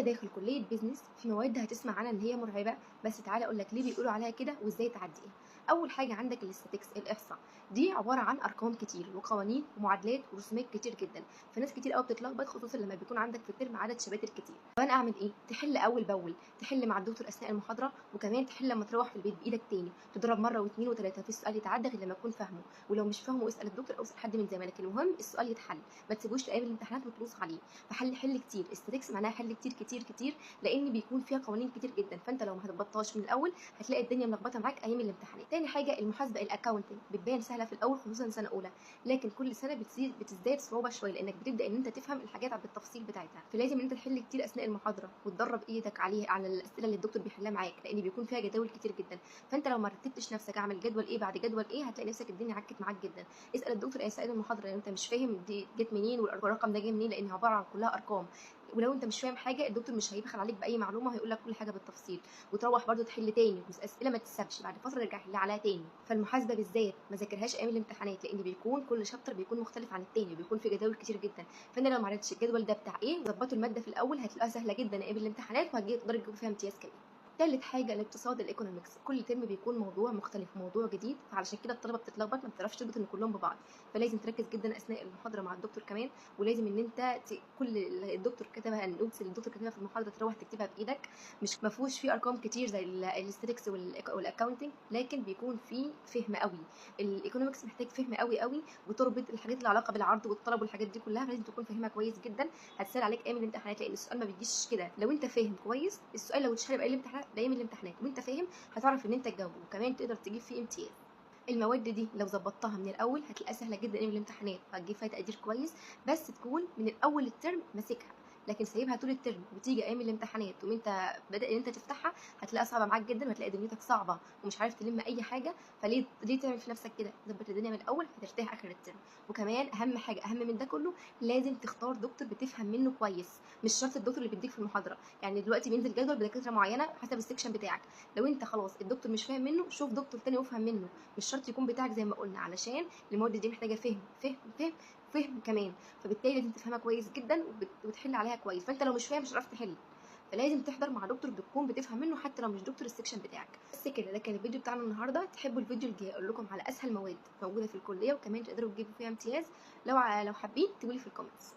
داخل كلية بيزنس في مواد هتسمع عنها ان هي مرعبة، بس تعالى اقول لك ليه بيقولوا عليها كده وازاي تعديها. اول حاجة عندك الاستاتيكس الاحصاء، دي عبارة عن ارقام كتير وقوانين ومعادلات ورسومات كتير جدا، فناس كتير قوي بتتلخبط خصوصا لما بيكون عندك في الترم عدد شباتر كتير. فانا اعمل ايه؟ تحل اول باول، تحل مع الدكتور اثناء المحاضرة، وكمان تحل لما تروح في البيت بايدك تاني، تضرب مرة واثنين وثلاثة في السؤال يتعدى غير لما تكون فاهمه، ولو مش فاهمه اسال الدكتور او اسال حد من زمايلك، المهم السؤال يتحل، ما تسيبوش لايام الامتحانات وتبص عليه. فحل كتير، استاتيكس معناها حل كتير كتير كتير، لان بيكون فيها قوانين كتير جدا، فانت لو ما هتبطاش من الاول هتلاقي الدنيا ملخبطه معاك ايام الامتحانات. تاني حاجه المحاسبه الاكاونتنج، بتبان سهله في الاول خصوصا سنه اولى، لكن كل سنه بتزداد صعوبه شويه لانك بتبدا ان انت تفهم الحاجات بالتفصيل بتاعتها، فلازم ان انت تحل كتير اثناء المحاضره وتدرب ايدك على الاسئله اللي الدكتور بيحلها معاك، لان بيكون فيها جداول كتير جدا. فانت لو ما رتبتش نفسك اعمل جدول ايه بعد جدول ايه هتلاقي نفسك الدنيا عكت معاك جدا. اسال الدكتور اثناء المحاضره لو انت مش فاهم دي جت منين والرقم ده جه منين، لان عباره عن كلها ارقام، ولو انت مش فاهم حاجه الدكتور مش هيبخل عليك باي معلومه، هيقول لك كل حاجه بالتفصيل، وتروح برده تحل تاني، اسئله ما تتسابش بعد فتره ترجع تحل عليها تاني. فالمحاسبه بالذات ما ذاكرهاش ايام الامتحانات، لان بيكون كل شابتر بيكون مختلف عن التاني وبيكون في جداول كتير جدا، فانا لو ما عرفتش الجدول ده بتاع ايه وظبطوا الماده في الاول هتلاقيها سهله جدا ايام الامتحانات، وهتقدروا تجيبوا فيها امتياز كمان. تالت حاجه الاقتصاد الايكونومكس، كل ترم بيكون موضوع مختلف وموضوع جديد، فعلشان كده الطلبه بتتلخبط، ما بتعرفش تربط ان كلهم ببعض، فلازم تركز جدا اثناء المحاضره مع الدكتور كمان، ولازم ان انت كل اللي الدكتور كتبها، النوتس اللي الدكتور كتبها في المحاضره تروح تكتبها بايدك. مش مفهوش فيه ارقام كتير زي الاستاتيكس والاكاونتنج، لكن بيكون فيه فهم قوي. الايكونومكس محتاج فهم قوي قوي، وتربط الحاجات اللي علاقه بالعرض والطلب والحاجات دي كلها، لازم تكون فاهمها كويس جدا. هتسال عليك ايام الامتحانات، لان السؤال ما بيجيش كده، لو انت فاهم كويس السؤال لو اتشرب ايام الامتحانات وانت فاهم هتعرف ان انت تجاوبه، وكمان تقدر تجيب فيه امتياز. المواد دي لو ظبطتها من الاول هتلاقيها سهله جدا ايام الامتحانات وهتجيب فيها تقدير كويس، بس تكون من الاول الترم ماسكها، لكن سايبها طول الترم وتيجي ايام الامتحانات وانت بدا ان انت تفتحها هتلاقيها صعبه معاك جدا، وهتلاقي دنيتك صعبه ومش عارف تلم اي حاجه. فليه تعمل في نفسك كده؟ ظبط الدنيا من الاول هترتاح اخر الترم. وكمان اهم حاجه اهم من ده كله، لازم تختار دكتور بتفهم منه كويس، مش شرط الدكتور اللي بيديك في المحاضره، يعني دلوقتي بينزل جدول بدكاتره معينه حسب السكشن بتاعك، لو انت خلاص الدكتور مش فاهم منه شوف دكتور تاني وافهم منه، مش شرط يكون بتاعك زي ما قلنا، علشان المواد دي محتاجه فهم فهم فهم فهم كمان، فبالتالي لازم تفهمها كويس جدا وتحل عليها كويس، فانت لو مش فاهم مش هتعرف تحل، فلازم تحضر مع دكتور بتكون بتفهم منه حتى لو مش دكتور السكشن بتاعك. بس كده، ده كان الفيديو بتاعنا النهارده. تحبوا الفيديو الجاي اقول لكم على اسهل مواد موجوده في الكليه وكمان تقدروا تجيبوا فيها امتياز؟ لو حابين تقولي في الكومنتس.